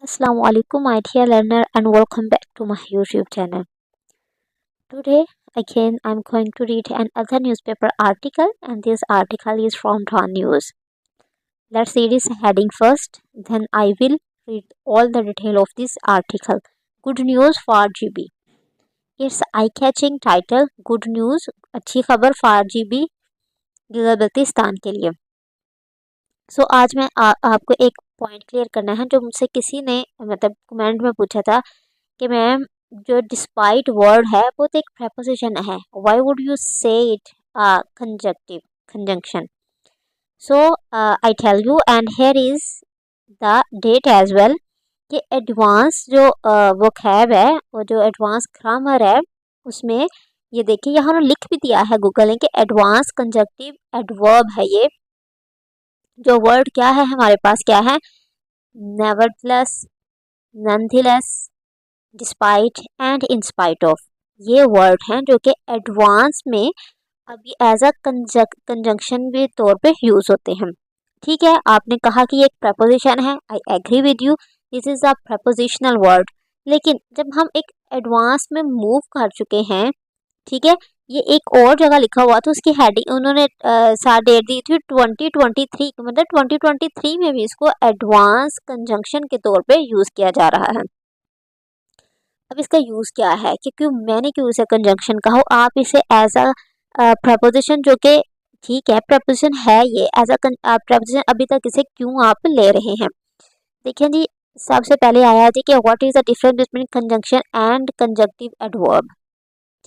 Assalamualaikum my dear learner and welcome back to my YouTube channel. Today again I'm going to read another newspaper article and this article is from Dawn News. Let's read its heading first, then I will read all the detail of this article. Good news for GB. Its eye-catching title Good news अच्छी खबर for GB Gilgit के लिए. आज मैं आपको एक point clear करना है जो मुझसे किसी ने मतलब कमेंट में पूछा था कि मैम जो डिस्पाइट वर्ड है वो तो एक प्रेपोजिशन है, why would you say it conjunctive conjunction. So I tell you and here is the date as well कि एडवांस जो वोकैब है वो जो एडवांस ग्रामर है उसमें ये देखिए यहाँ लिख भी दिया है गूगल ने कि एडवांस कंजक्टिव एडवर्ब है. ये जो वर्ड क्या है हमारे पास क्या है, nevertheless, nonetheless, despite and in spite of. ये वर्ड हैं जो कि एडवांस में अभी एज अ कंजंक्शन के तौर पे यूज होते हैं. ठीक है, आपने कहा कि ये एक प्रपोजिशन है, I agree with you, this is a prepositional word. लेकिन जब हम एक एडवांस में मूव कर चुके हैं, ठीक है, ये एक और जगह लिखा हुआ था, उसकी हेडिंग उन्होंने साथ डेट दी थी 2023, मतलब 2023 में भी इसको एडवांस कंजंक्शन के तौर पे यूज किया जा रहा है. अब इसका यूज क्या है कि क्यों मैंने क्यों इसे कंजंक्शन कहा, आप इसे एज अ प्रपोजिशन जो कि ठीक है प्रपोजिशन है, ये एज अ प्रपोजिशन अभी तक इसे क्यों आप ले रहे हैं. देखिए जी, सबसे पहले आया जी कि what is the difference between conjunction and conjunctive adverb.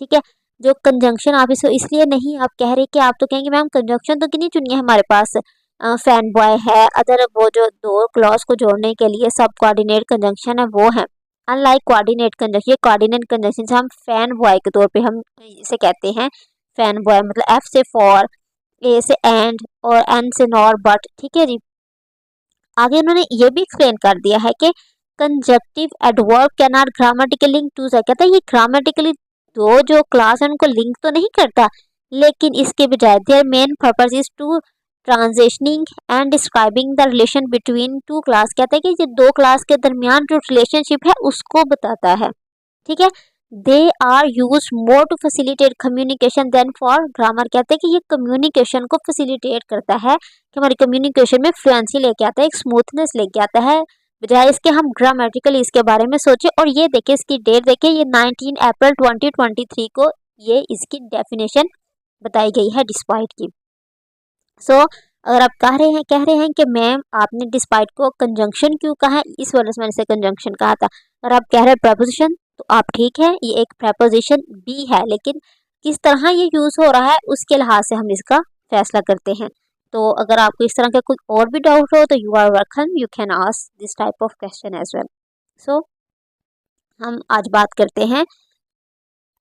ठीक है, जो कंजंक्शन आप इसे इसलिए नहीं आप कह रहे कि आप तो कहेंगे मैम कंजंक्शन तो कितनी चुनी है हमारे पास, फैन बॉय है, अदर वो जो दो क्लॉज को जोड़ने के लिए सब कोऑर्डिनेट कंजंक्शन है वो है. अनलाइक कोऑर्डिनेट कंजंक्शन, ये कोऑर्डिनेट कंजंक्शन से हम फैन बॉय के तौर पे हम इसे कहते हैं फैन बॉय, मतलब एफ से फॉर, ए से एंड और एन से नॉर बट. ठीक है जी, आगे उन्होंने ये भी एक्सप्लेन कर दिया है कि conjunctive adverb can not grammatically link to, कहता है ये ग्रामेटिकली दो जो क्लास है उनको लिंक तो नहीं करता, लेकिन इसके बजाय their main purpose is to transitioning and describing the relation between two class. कहता है कि ये दो क्लास के दरमियान जो रिलेशनशिप है उसको बताता है. ठीक है, they are use more to facilitate communication than for grammar. कहते हैं कि ये कम्युनिकेशन को फैसिलिटेट करता है कि हमारी कम्युनिकेशन में फ्लुएंसी लेके आता है, एक स्मूथनेस लेके आता है, बजाय इसके हम ग्रामेटिकली इसके बारे में सोचे. और ये देखिए इसकी डेट देखिए, ये 19 अप्रैल 2023 को ये इसकी डेफिनेशन बताई गई है डिस्पाइट की. अगर आप कह रहे हैं कि मैम आपने डिस्पाइट को कंजंक्शन क्यों कहा है, इस वजह से मैंने इसे कंजंक्शन कहा था. अगर आप कह रहे हैं प्रपोजिशन तो आप ठीक है, ये एक प्रपोजिशन भी है, लेकिन किस तरह ये यूज हो रहा है उसके लिहाज से हम इसका फैसला करते हैं. तो अगर आपको इस तरह का कोई और भी डाउट हो तो you are welcome, you can ask this type of question as well. So हम आज बात करते हैं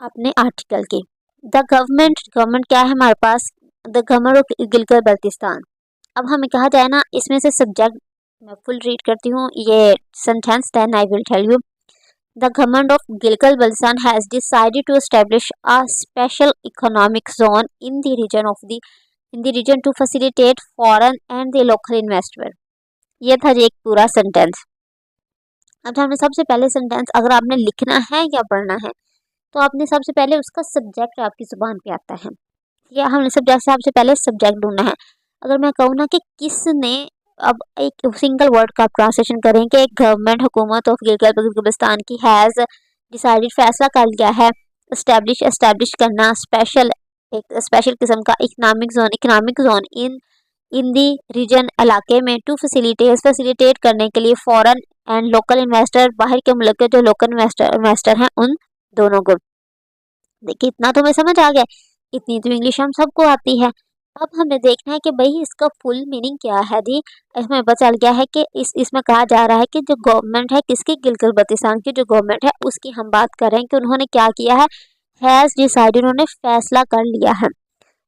अपने आर्टिकल की. द गवर्नमेंट क्या है हमारे पास, the government of Gilgit Baltistan. अब हमें कहा जाए ना, इसमें से सब्जेक्ट मैं फुल रीड करती हूँ ये sentence, then I will tell you. The government of Gilgit Baltistan has decided to establish a special economic zone in the region to facilitate foreign and the local investment. ये था जी एक पूरा सेंटेंस. अब हमने सबसे पहले सेंटेंस अगर आपने लिखना है या पढ़ना है तो आपने सबसे पहले उसका सब्जेक्ट आपकी जुबान पे आता है. या हमने सब्जेक्ट से सबसे पहले सब्जेक्ट ढूंढना है. अगर मैं कहूँ ना कि किसने, अब एक सिंगल वर्ड का ट्रांसलेशन करें कि गवर्नमेंट हुकूमत ऑफ गिलगित की हैज़ डिसाइडेड फैसला कर लिया है, एस्टैब्लिश करना स्पेशल, एक स्पेशल किस्म का economic zone in the region इलाके में, टू फैसिलिटेट करने के लिए फॉरेन एंड लोकल इन्वेस्टर, बाहर के मुल्क के जो लोकल इन्वेस्टर हैं उन दोनों को. देखिए इतना तो हमें समझ आ गया, इतनी तो इंग्लिश हम सबको आती है. अब हमें देखना है कि भाई इसका फुल मीनिंग क्या है दी. इसमें पता चल गया है कि इसमें कहा जा रहा है कि जो गवर्नमेंट है किसकी, गिलगित बल्तिस्तान की जो गवर्नमेंट है उसकी हम बात कर रहे हैं कि उन्होंने क्या किया है, हैज़ डिसाइडेड, उन्होंने फैसला कर लिया है.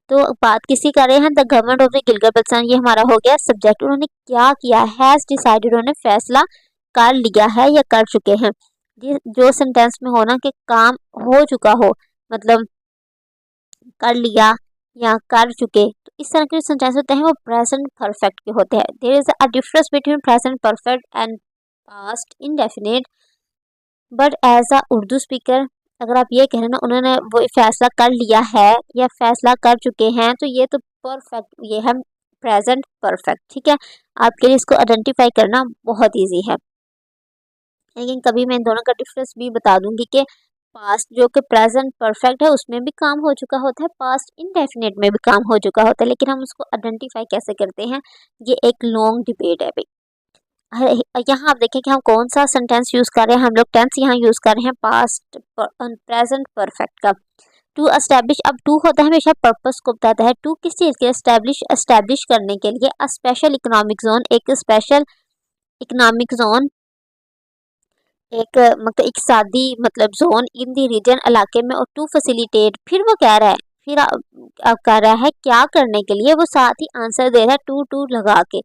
तो बात किसी कर रहे हैं, the government of the Gilgit Baltistan, ये हमारा हो गया सब्जेक्ट. उन्होंने क्या किया, हैज़ डिसाइडेड, उन्होंने फैसला कर लिया है या कर चुके हैं. जो सेंटेंस में हो ना कि काम हो चुका हो, मतलब कर लिया या कर चुके, तो इस तरह के सेंटेंस होते हैं वो प्रेजेंट परफेक्ट के होते हैं. There is a difference between present perfect and past indefinite, but as a Urdu speaker अगर आप ये कह रहे हैं ना उन्होंने वो फैसला कर लिया है या फैसला कर चुके हैं, तो ये तो परफेक्ट, ये है प्रेजेंट परफेक्ट। ठीक है, आपके लिए इसको आइडेंटिफाई करना बहुत इजी है। लेकिन कभी मैं इन दोनों का डिफरेंस भी बता दूंगी कि पास्ट जो कि प्रेजेंट परफेक्ट है उसमें भी काम हो चुका होता है, पास्ट इंडेफिनिट में भी काम हो चुका होता है, लेकिन हम उसको आइडेंटिफाई कैसे करते हैं ये एक लॉन्ग डिबेट है भाई। यहाँ आप देखें कि हम कौन सा सेंटेंस यूज कर रहे हैं, हम लोग टेंस यहाँ यूज कर रहे हैं पास्ट प्रेजेंट परफेक्ट का। टू एस्टैब्लिश, अब टू होता है हमेशा पर्पस को बताता है। टू किस चीज के, एस्टैब्लिश करने के लिए। अ स्पेशल इकोनॉमिक जोन, एक स्पेशल इकोनॉमिक जोन, एक मतलब एक सादी मतलब जोन इन दी रीजन इलाके में। और टू फैसिलिटेट, फिर वो कह रहा है, फिर अब कह रहा है क्या करने के लिए, वो साथ ही आंसर दे रहा है टू टू लगा के।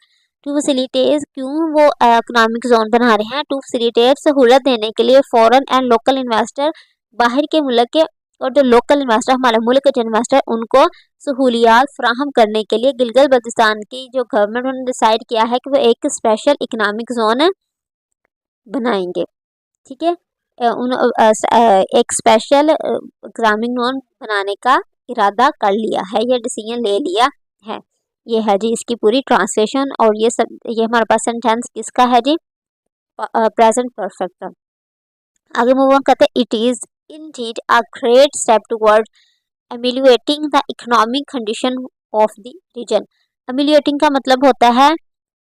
टू फैसिलिटेट, क्यों वो इकोनॉमिक जोन बना रहे हैं, टू फैसिलिटेट सहूलत देने के लिए फॉरेन एंड लोकल इन्वेस्टर, बाहर के मुल्क के और जो लोकल इन्वेस्टर हमारे मुल्क के इन्वेस्टर उनको सहूलियात फ्राहम करने के लिए गिलगित बल्तिस्तान की जो गवर्नमेंट ने डिसाइड किया है कि वो एक स्पेशल इकोनॉमिक जोन बनाएंगे। ठीक है, एक स्पेशल इकोनॉमिक जोन बनाने का इरादा कर लिया है, ये डिसीजन ले लिया है। ये है जी इसकी पूरी ट्रांसलेशन। और ये सब, ये हमारे पास सेंटेंस किसका है जी, प्रेजेंट परफेक्ट का। आगे मूव ऑन करते हैं। It is indeed a great step toward ameliorating the economic condition of the region. Ameliorating का मतलब होता है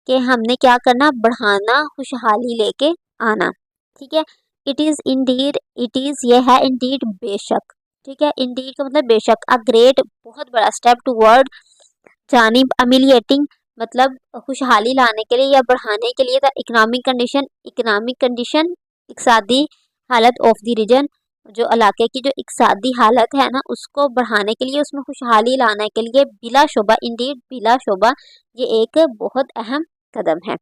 कि हमने क्या करना, बढ़ाना, खुशहाली लेके आना। ठीक है, it is Indeed, it is ये है, इंडीड बेशक। ठीक है, इंडीड का मतलब बेशक, अ ग्रेट बहुत बड़ा, स्टेप टुवर्ड जानिब, अमिलिएटिंग मतलब खुशहाली लाने के लिए या बढ़ाने के लिए, द इकोनॉमिक कंडीशन इकसादी हालत ऑफ द रीजन, जो इलाके की जो इकसादी हालत है ना उसको बढ़ाने के लिए, उसमें खुशहाली लाने के लिए, बिला शोबा, इंडीड बिला शोबा, ये एक बहुत अहम कदम है।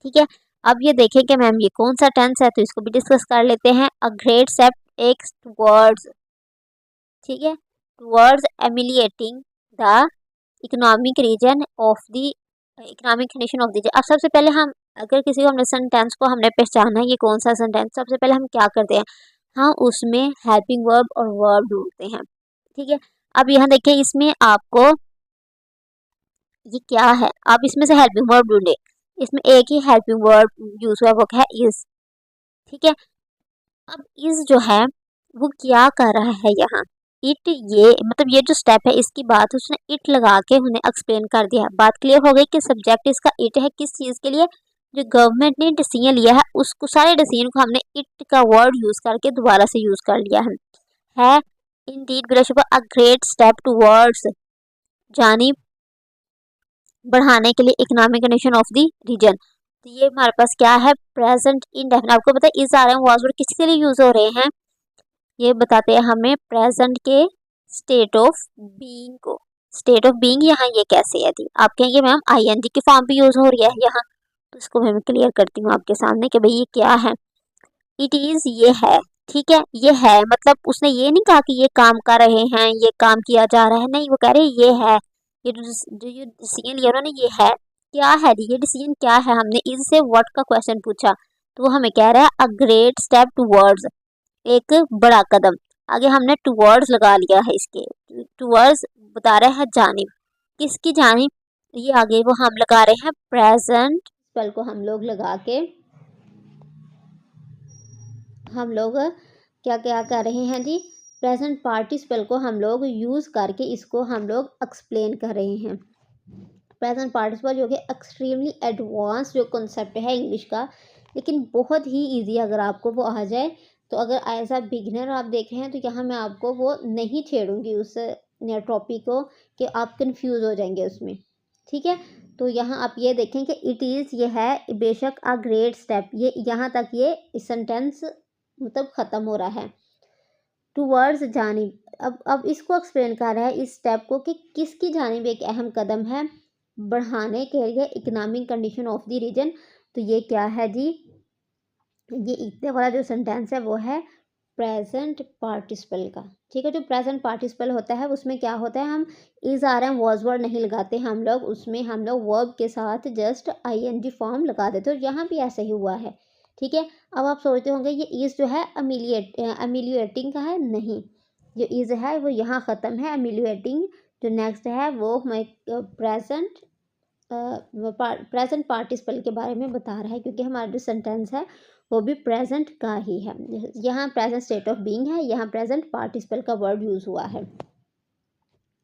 ठीक है, अब ये देखें कि मैम ये कौन सा टेंस है, तो इसको भी डिस्कस कर लेते हैं। अ ग्रेट स्टेप एक टुवर्ड्स, ठीक है, towards ameliorating the economic region of the economic condition of the. अब सबसे पहले हम अगर किसी को हमने सेंटेंस को हमने पहचाना है ये कौन सा सेंटेंस, सबसे पहले हम क्या करते हैं, हाँ उसमें हेल्पिंग वर्ब और वर्ब ढूंढते हैं। ठीक है, अब यहाँ देखिए इसमें आपको ये क्या है, आप इसमें से हेल्पिंग वर्ब ढूंढे, इसमें एक ही हेल्पिंग वर्ब यूज हुआ वो है इज। ठीक है, अब इज जो है वो क्या कर रहा है यहाँ, इट, ये मतलब ये जो स्टेप है इसकी बात उसने इट लगा के उन्हें एक्सप्लेन कर दिया। बात क्लियर हो गई कि सब्जेक्ट इसका इट है, किस चीज़ के लिए, जो गवर्नमेंट ने डिसीजन लिया है उसको, सारे डिसीजन को हमने इट का वर्ड यूज करके दोबारा से यूज कर लिया है इंडीड बिलाशुबा अ ग्रेट स्टेप टुवर्ड्स जानिब बढ़ाने के लिए economic condition of the region. तो ये हमारे पास क्या है, प्रेजेंट इंडेफिनिट। आपको पता है इस आ रहे हैं वाज वर्ड किसके लिए यूज हो रहे हैं, ये बताते हैं हमें प्रेजेंट के स्टेट ऑफ बीइंग को। स्टेट ऑफ बीइंग यहाँ ये कैसे है थी, आप कहेंगे मैम आईएनजी के फॉर्म पे यूज हो रही है यहाँ, तो इसको मैं क्लियर करती हूँ आपके सामने कि भाई ये क्या है। इट इज ये है, ठीक है, ये है मतलब उसने ये नहीं कहा कि ये काम कर रहे हैं, ये काम किया जा रहा है, नहीं वो कह रहे हैं ये है, ये जो ये डिसीजन लिया उन्होंने ये है, क्या है ये डिसीजन क्या है, हमने इससे व्हाट का क्वेश्चन पूछा तो वो हमें कह रहा है अ ग्रेट स्टेप टुवर्ड्स, एक बड़ा कदम। आगे हमने टुवर्ड्स लगा लिया है, इसके टुवर्ड्स बता रहा है जानिब, किसकी जानिब, ये आगे वो हम लगा रहे हैं प्रेजेंट स्पेल को हम लोग लगा के, हम लोग क्या क्या कर रहे हैं जी, प्रेजेंट पार्टिसिपल को हम लोग यूज़ करके इसको हम लोग एक्सप्लेन कर रहे हैं। प्रेजेंट पार्टिसिपल जो कि एक्सट्रीमली एडवांस जो कॉन्सेप्ट है इंग्लिश का, लेकिन बहुत ही इजी अगर आपको वो आ जाए तो। अगर एज अ बिगनर आप देख रहे हैं तो यहाँ मैं आपको वो नहीं छेड़ूंगी उस टॉपिक को कि आप कंफ्यूज हो जाएंगे उसमें। ठीक है, तो यहाँ आप ये देखें कि इट इज़ ये है बेशक अ ग्रेट स्टेप, ये यहाँ तक ये सेंटेंस मतलब ख़त्म हो रहा है। टूवर्ड्स जानिब, अब इसको एक्सप्लेन कर रहा है इस स्टेप को कि किसकी जानिब एक अहम कदम है बढ़ाने के लिए economic condition of the region. तो ये क्या है जी, ये इतने वाला जो सेंटेंस है वो है प्रेजेंट पार्टिसिपल का। ठीक है, जो प्रेजेंट पार्टिसिपल होता है उसमें क्या होता है, हम is are am was word नहीं लगाते हम लोग, उसमें हम लोग वर्ब के साथ जस्ट आईएनजी फॉर्म लगा देते, और यहाँ भी ऐसा ही हुआ है। ठीक है, अब आप सोचते होंगे ये इज जो है अमिलिएटिंग का है, नहीं, जो इज है वो यहाँ ख़त्म है, अमिलिएटिंग जो नेक्स्ट है वो हमें प्रेजेंट पार्टिसिपल के बारे में बता रहा है, क्योंकि हमारा जो सेंटेंस है वो भी प्रेजेंट का ही है। यहाँ प्रेजेंट स्टेट ऑफ बीइंग है, यहाँ प्रेजेंट पार्टिसिपल का वर्ड यूज़ हुआ है।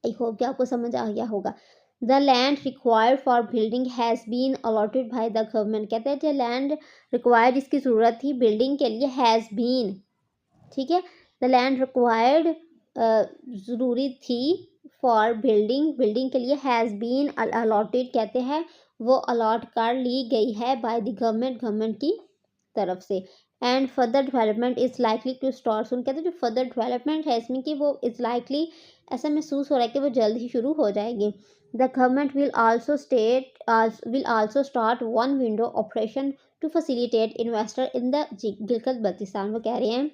आई होप कि आपको समझ आ गया होगा। The land required for building has been allotted by the government. कहते हैं जो लैंड रिक्वायर्ड, जिसकी ज़रूरत थी बिल्डिंग के लिए, हैज़ बीन। ठीक है, द लैंड रिक्वायर्ड ज़रूरी थी फॉर बिल्डिंग के लिए, हैज़ बीन अलॉटेड कहते हैं वो अलॉट कर ली गई है बाय द गवर्नमेंट की तरफ से। And further development is likely to start soon. कहते हैं जो फर्दर डेवलपमेंट है इसमें कि वो इज़ लाइकली, ऐसा महसूस हो रहा है कि वो जल्द ही शुरू हो जाएगी। The government will also start one window operation to facilitate investor in the Gilgit Baltistan. वो कह रहे हैं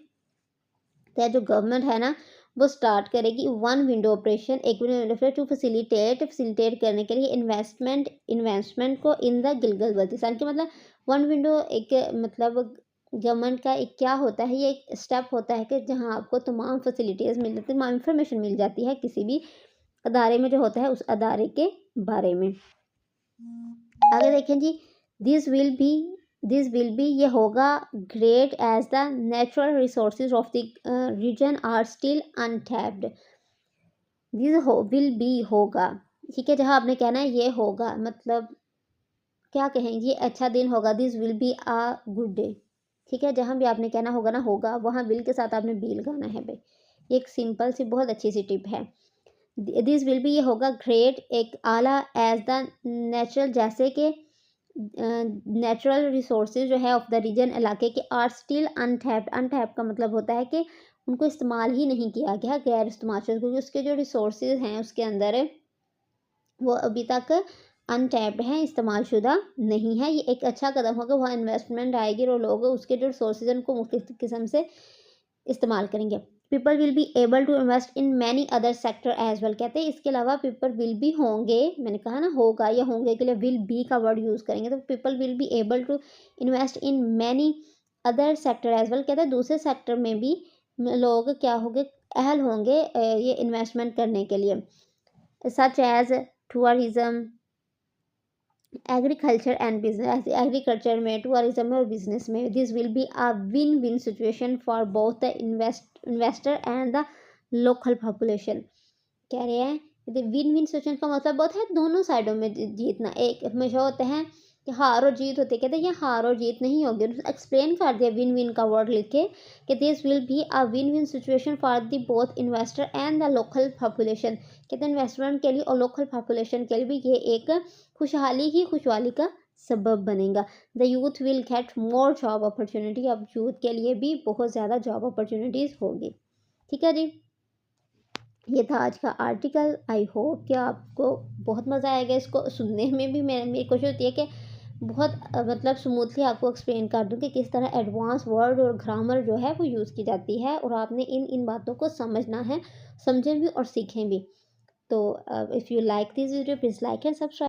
तो जो गवर्नमेंट है ना वो स्टार्ट करेगी वन विंडो ऑपरेशन, एक विंडो टू फैसिलिटेट करने के लिए इन्वेस्टमेंट को इन द गिलगित बल्तिस्तान के। मतलब वन विंडो एक मतलब गवर्नमेंट का एक क्या होता है, ये एक स्टेप होता है कि जहां आपको तमाम फैसिलिटीज़ मिल जाती है, तमाम इंफॉर्मेशन मिल जाती है किसी भी अदारे में जो होता है उस अदारे के बारे में। आगे देखें जी, दिस विल बी ये होगा great as the natural resources of the region are still untapped. Will be होगा, ठीक है, जहाँ आपने कहना है ये होगा, मतलब क्या कहें, ये अच्छा दिन होगा, this will be a good day. ठीक है, जहाँ भी आपने कहना होगा ना होगा, वहाँ विल के साथ आपने बील गाना है भाई। ये एक सिंपल सी बहुत अच्छी सी टिप है। दिस विल बी ये होगा ग्रेट एक आला एज द नेचुरल, जैसे कि नेचुरल रिसोर्सेज जो है ऑफ द रीजन इलाके के आर स्टिल अनटैप्ड। अनटैप्ड का मतलब होता है कि उनको इस्तेमाल ही नहीं किया गया, गैर इस्तेमाल, क्योंकि उसके जो रिसोर्सेज हैं उसके अंदर वो अभी तक अनटैप्ड हैं, इस्तेमाल शुदा नहीं है। ये एक अच्छा कदम होगा, वहाँ इन्वेस्टमेंट आएगी और लोग उसके जो रिसोर्सेज हैं उनको मुख्तलिफ किस्म से इस्तेमाल करेंगे। People will be able to invest in many other sector as well. कहते हैं इसके अलावा पीपल विल बी होंगे, मैंने कहा ना होगा या होंगे के लिए विल बी का वर्ड यूज़ करेंगे, तो people will be able to invest in many other sector as well. कहते हैं दूसरे सेक्टर में भी लोग क्या होंगे, अहल होंगे ये इन्वेस्टमेंट करने के लिए, such as tourism, agriculture and business. Agriculture में, टूरिज्म और बिजनेस में। This will be a win win situation for both the investor and the local population. कह रहे हैं विन विन सिचुएशन का मतलब बहुत है दोनों साइडों में जीतना। एक हमेशा होते हैं कि हार और जीत होती है, कहते हैं ये हार और जीत नहीं होगी, एक्सप्लेन कर दिया विन विन का वर्ड लिख के कि this will be a win win situation for the both investor and the local population. कहते हैं इन्वेस्टमेंट के लिए और लोकल पॉपुलेशन के लिए भी ये एक खुशहाली का सबब बनेगा। The youth will get more job opportunity. अब यूथ के लिए भी बहुत ज़्यादा जॉब अपॉर्चुनिटीज़ होगी। ठीक है जी, ये था आज का आर्टिकल। आई होप कि आपको बहुत मज़ा आएगा इसको सुनने में भी। मेरी कोशिश होती है कि बहुत मतलब स्मूथली आपको एक्सप्लेन कर दूँ कि किस तरह एडवांस वर्ड और ग्रामर जो है वो यूज़ की जाती है, और आपने इन बातों को समझना है, समझें भी और सीखें भी। तो if you like this video please like and subscribe.